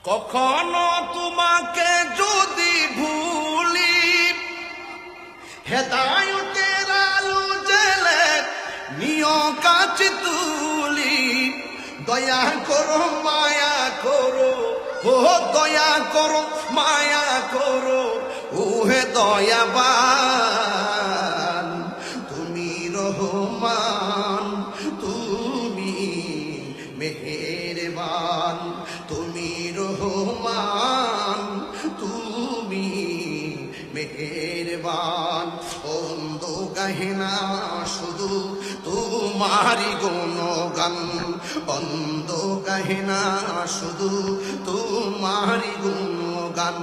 কখনো তোমাকে যদি ভুলি, হেদায়েতের আলো জেলে নিয় কাছে তুলি। দয়া করো মায়া করো, ও দয়া করো মায়া করো, ওহে দয়াবান। তুমি রহমান, তুমি মেহেরবান, তুমি রহমান, তুমি মেহেরবান। অন্ধ গাহিনা শুধু তোমারি গুণগান, অন্ধ গাহিনা শুধু তোমারি গুণগান।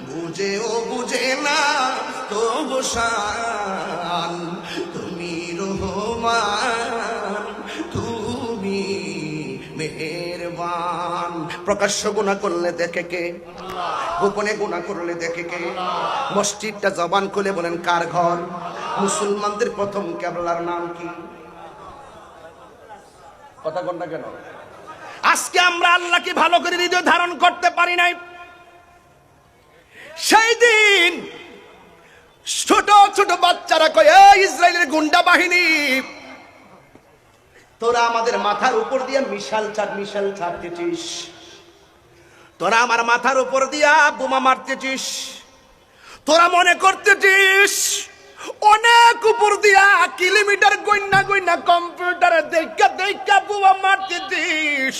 বুঝেও বুঝে না তবু শান, তুমি রহমান, তুমি মেহেরবান। প্রকাশ্য গুনাহ করলে দেখে কে? গোপনে গুনাহ করলে দেখে কে? মসজিদটা জবান খুলে বলেন কার ঘর? মুসলমানদের প্রথম কিবলার নাম কি? কথা বল না কেন? আজকে আমরা আল্লাহকে ভালো করে হৃদয় ধারণ করতে পারি নাই। সেই দিন ছোট ছোট বাচ্চারা কয়, ইসরায়েলের গুন্ডা বাহিনী, তোরা আমাদের মাথার উপর দিয়ে মিশাল ছাড়তেছিস, তোরা আমার মাথার উপর দিয়া বোমা মারতেছিস, তোরা মনে করতেছিস অনেক উপর দিয়া কিলোমিটার গইনা কম্পিউটারে দেখা বোমা মারতেছিস।